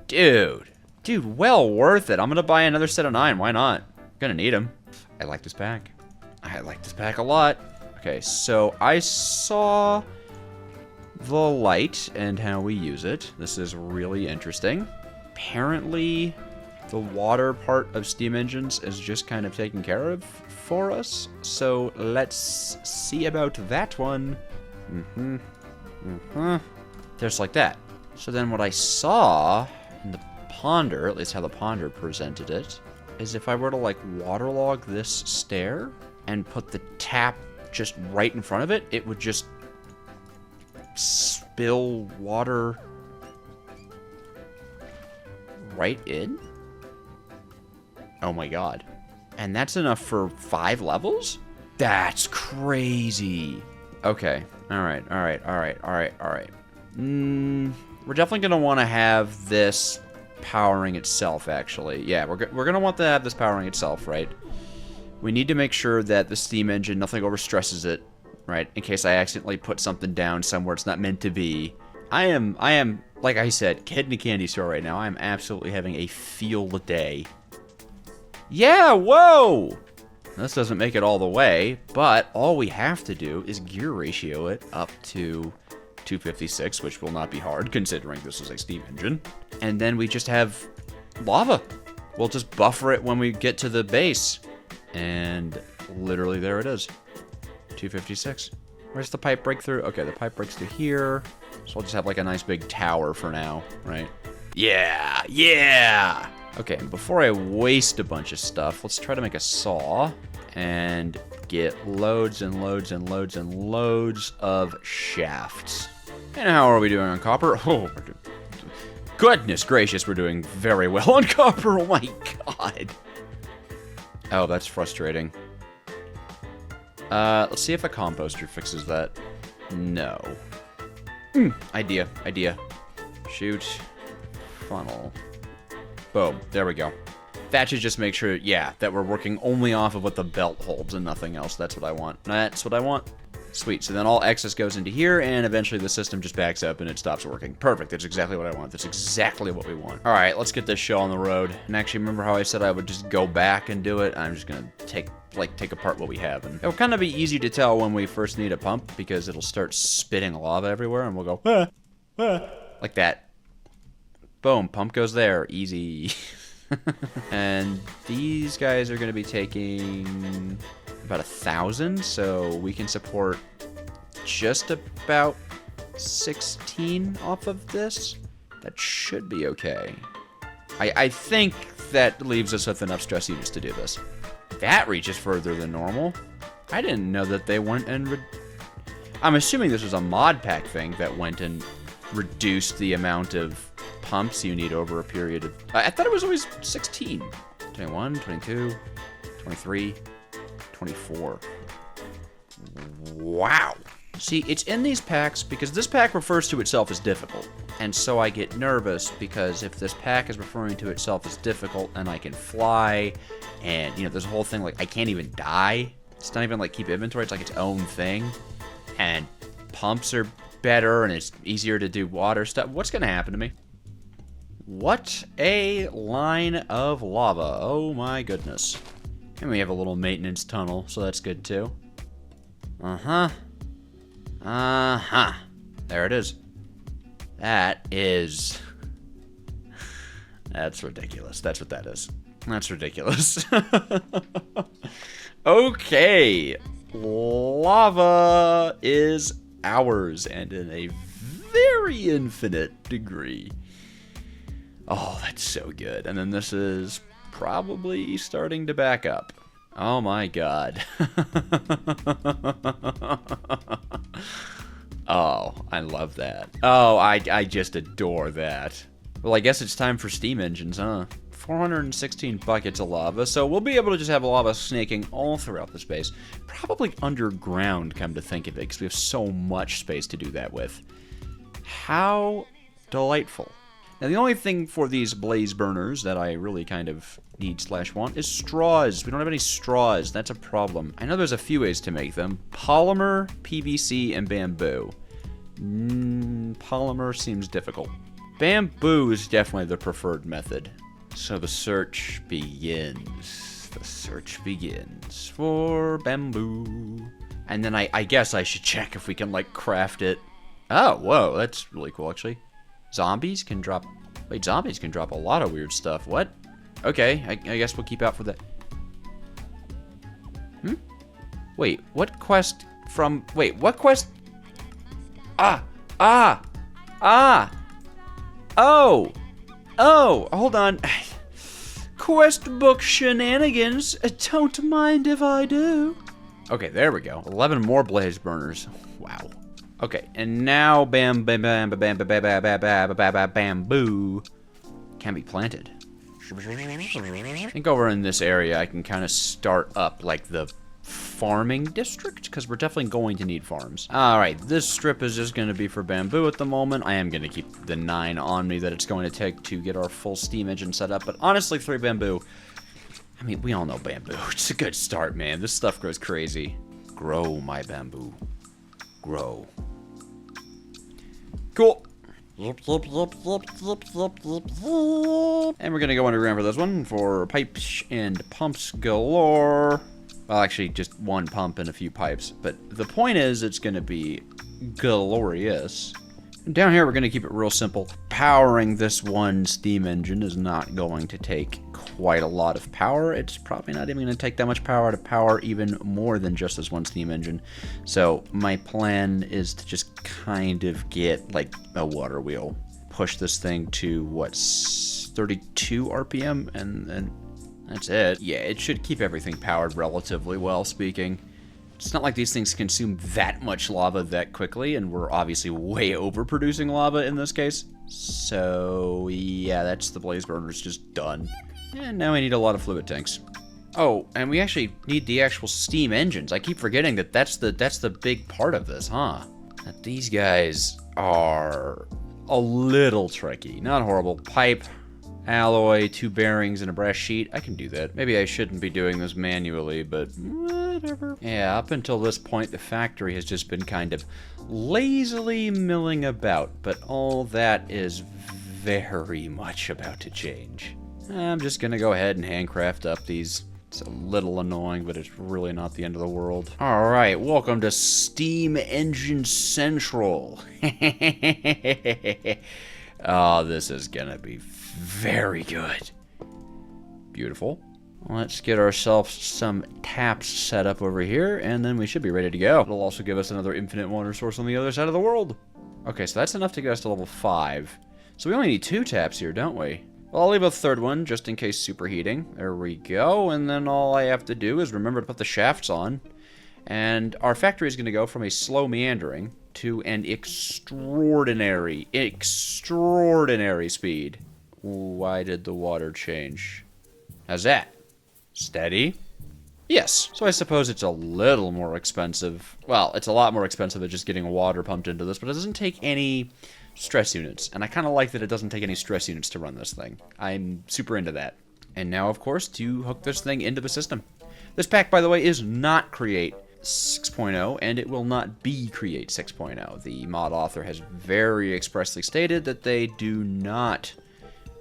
Dude. Dude, well worth it. I'm gonna buy another set of 9. Why not? Gonna need them. I like this pack. I like this pack a lot. Okay, so I saw the light and how we use it. This is really interesting. Apparently, the water part of steam engines is just kind of taken care of for us. So let's see about that one. Just like that. So then what I saw in the ponder, at least how the ponder presented it, is if I were to like waterlog this stair and put the tap just right in front of it, it would just spill water right in? Oh my god. And that's enough for 5 levels? That's crazy. Okay. Alright. We're definitely going to want to have this powering itself, actually. Yeah, we're going to want to have this powering itself, right? We need to make sure that the steam engine, nothing overstresses it, right? In case I accidentally put something down somewhere it's not meant to be. I am, like I said, kid in a candy store right now. I'm absolutely having a field day. Yeah, whoa! This doesn't make it all the way, but all we have to do is gear ratio it up to 256, which will not be hard considering this is a steam engine. And then we just have lava. We'll just buffer it when we get to the base. And literally there it is. 256. Where's the pipe breakthrough? Okay, the pipe breaks through here. So we'll just have like a nice big tower for now, right? Yeah, yeah! Okay, and before I waste a bunch of stuff, let's try to make a saw and get loads and loads and loads and loads of shafts. And how are we doing on copper? Oh, goodness gracious, we're doing very well on copper. Oh my god. Oh, that's frustrating. Let's see if a composter fixes that. No. Idea. Shoot. Funnel. Boom. There we go. That should just make sure, yeah, that we're working only off of what the belt holds and nothing else. That's what I want. That's what I want. Sweet. So then all excess goes into here, and eventually the system just backs up and it stops working. Perfect. That's exactly what I want. That's exactly what we want. All right, let's get this show on the road. And actually, remember how I said I would just go back and do it? I'm just going to take apart what we have. And it'll kind of be easy to tell when we first need a pump because it'll start spitting lava everywhere, and we'll go, like that. Boom, pump goes there. Easy. And these guys are going to be taking about 1,000, so we can support just about 16 off of this. That should be okay. I think that leaves us with enough stress units to do this. That reaches further than normal. I didn't know that they went and... I'm assuming this was a mod pack thing that went and reduced the amount of pumps you need over a period of... I thought it was always 16. 21, 22, 23, 24. Wow. See, it's in these packs because this pack refers to itself as difficult. And so I get nervous because if this pack is referring to itself as difficult and I can fly and, you know, there's a whole thing like I can't even die, It's not even like keep inventory, it's like its own thing. And pumps are better and it's easier to do water stuff. What's gonna happen to me? What a line of lava. Oh my goodness. And we have a little maintenance tunnel, so that's good too. Uh-huh. Uh-huh. There it is. That is... That's ridiculous. That's what that is. That's ridiculous. Okay. Lava is ours, and in a very infinite degree. Oh, that's so good. And then this is probably starting to back up. Oh my god. Oh, I love that. Oh, I just adore that. Well, I guess it's time for steam engines, huh? 416 buckets of lava, so we'll be able to just have lava snaking all throughout the space. Probably underground, come to think of it, because we have so much space to do that with. How delightful. Now, the only thing for these blaze burners that I really kind of need/want is straws. We don't have any straws. That's a problem. I know there's a few ways to make them. Polymer, PVC, and bamboo. Polymer seems difficult. Bamboo is definitely the preferred method. So the search begins. The search begins for bamboo. And then I guess I should check if we can, like, craft it. Oh, whoa, that's really cool, actually. Zombies can drop... Wait, zombies can drop a lot of weird stuff. What? Okay, I guess we'll keep out for that. Wait, what quest from... Wait, what quest... Oh! Oh, hold on. Quest book shenanigans. Don't mind if I do. Okay, there we go. 11 more blaze burners. Wow. Okay, and now bamboo can be planted. I think over in this area I can kind of start up like the farming district, because we're definitely going to need farms. Alright, this strip is just going to be for bamboo at the moment. I am going to keep the 9 on me that it's going to take to get our full steam engine set up, but honestly, 3 bamboo, I mean, we all know bamboo. It's a good start, man. This stuff grows crazy. Grow, my bamboo. Grow. Cool. And we're going to go underground for this one for pipes and pumps galore. Well, actually, just one pump and a few pipes. But the point is, it's going to be glorious. And down here, we're going to keep it real simple. Powering this one steam engine is not going to take quite a lot of power. It's probably not even going to take that much power to power even more than just this one steam engine. So my plan is to just kind of get like a water wheel. Push this thing to, what, 32 RPM? And that's it. Yeah, it should keep everything powered relatively well, speaking. It's not like these things consume that much lava that quickly, and we're obviously way overproducing lava in this case. So, yeah, that's the blaze burners just done. And now we need a lot of fluid tanks. Oh, and we actually need the actual steam engines. I keep forgetting that that's the big part of this, huh? That these guys are a little tricky. Not horrible. Pipe, alloy, 2 bearings, and a brass sheet. I can do that. Maybe I shouldn't be doing this manually, but whatever. Yeah, up until this point, the factory has just been kind of lazily milling about, but all that is very much about to change. I'm just gonna go ahead and handcraft up these. It's a little annoying, but it's really not the end of the world. Alright, welcome to Steam Engine Central. Oh, this is gonna be very good. Beautiful. Let's get ourselves some taps set up over here, and then we should be ready to go. It'll also give us another infinite water source on the other side of the world. Okay, so that's enough to get us to level 5. So we only need 2 taps here, don't we? Well, I'll leave a third one, just in case superheating. There we go, and then all I have to do is remember to put the shafts on. And our factory is going to go from a slow meandering to an extraordinary speed. Why did the water change? How's that? Steady? Yes. So I suppose it's a little more expensive. Well, it's a lot more expensive than just getting water pumped into this, but it doesn't take any stress units. And I kind of like that it doesn't take any stress units to run this thing. I'm super into that. And now, of course, to hook this thing into the system. This pack, by the way, is not Create 6.0, and it will not be Create 6.0. The mod author has very expressly stated that they do not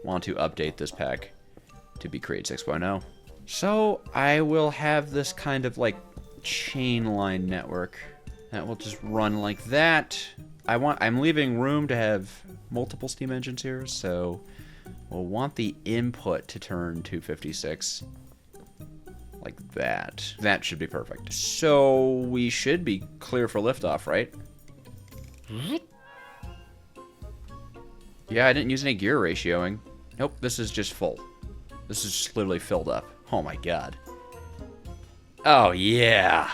want to update this pack to be Create 6.0. So I will have this kind of like chain line network that will just run like that. I'm leaving room to have multiple steam engines here, so we'll want the input to turn 256 like that. That should be perfect. So we should be clear for liftoff, right? Yeah, I didn't use any gear ratioing. Nope, this is just full. This is just literally filled up. Oh my god. Oh yeah!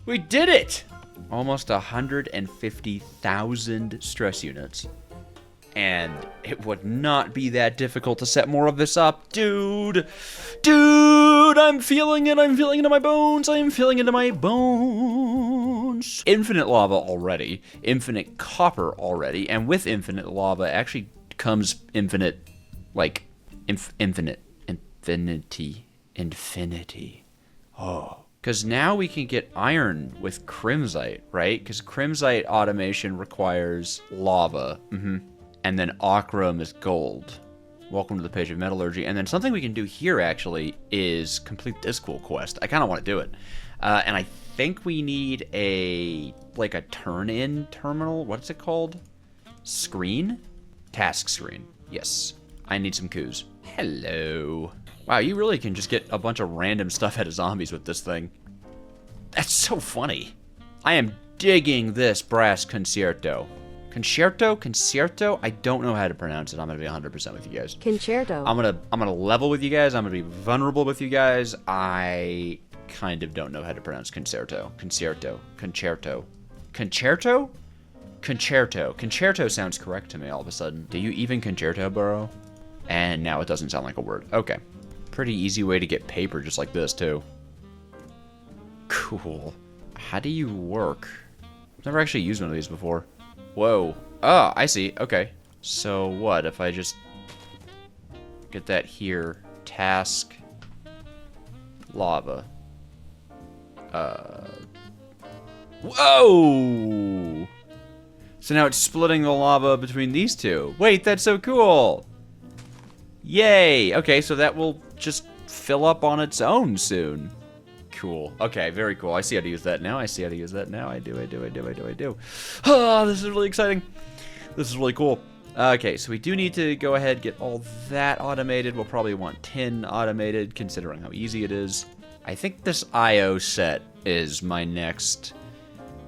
We did it! Almost 150,000 stress units. And it would not be that difficult to set more of this up. Dude! Dude! I'm feeling it! I'm feeling it in my bones! I'm feeling it in my bones! Infinite lava already. Infinite copper already. And with infinite lava actually comes infinite, like, infinity. Oh. Because now we can get iron with crimsite, right? Because crimsite automation requires lava. And then ochrum is gold. Welcome to the page of metallurgy. And then something we can do here, actually, is complete this cool quest. I kind of want to do it. And I think we need a turn-in terminal. What's it called? Screen? Task screen. Yes. I need some coups. Hello. Wow, you really can just get a bunch of random stuff out of zombies with this thing. That's so funny. I am digging this brass concerto. Concerto? I don't know how to pronounce it. I'm gonna be 100% with you guys. Concerto. I'm gonna level with you guys. I'm gonna be vulnerable with you guys. I kind of don't know how to pronounce concerto. Concerto. Concerto sounds correct to me all of a sudden. Do you even concerto, bro? And now it doesn't sound like a word. Okay. Pretty easy way to get paper just like this, too. Cool. How do you work? I've never actually used one of these before. Whoa. Oh, I see. Okay. So what if I just get that here? Task. Lava. Whoa! So now it's splitting the lava between these two. Wait, that's so cool! Yay! Okay, so that will just fill up on its own soon. Cool. Okay, very cool. I see how to use that now. I do. Ah, this is really exciting. This is really cool. Okay, so we do need to go ahead and get all that automated. We'll probably want 10 automated, considering how easy it is. I think this IO set is my next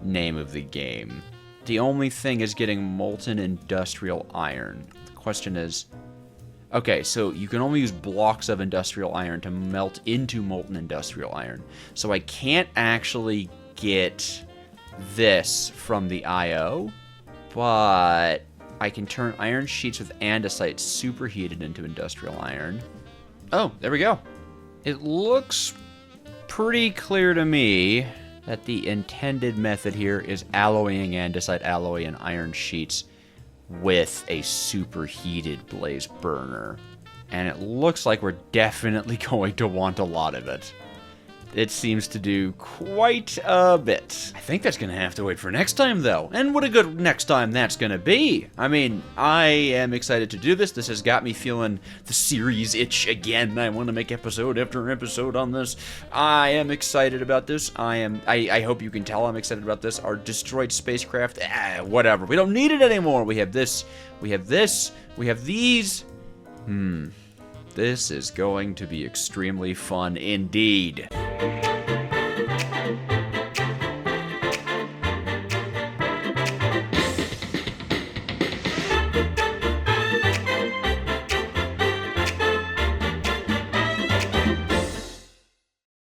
name of the game. The only thing is getting molten industrial iron. The question is... Okay, so you can only use blocks of industrial iron to melt into molten industrial iron. So I can't actually get this from the IO, but I can turn iron sheets with andesite superheated into industrial iron. Oh, there we go. It looks pretty clear to me that the intended method here is alloying andesite alloy and iron sheets with a superheated blaze burner. And it looks like we're definitely going to want a lot of it. It seems to do quite a bit. I think that's going to have to wait for next time, though. And what a good next time that's going to be. I mean, I am excited to do this. This has got me feeling the series itch again. I want to make episode after episode on this. I am excited about this. I hope you can tell I'm excited about this. Our destroyed spacecraft, whatever. We don't need it anymore. We have this. We have this. We have these. This is going to be extremely fun indeed.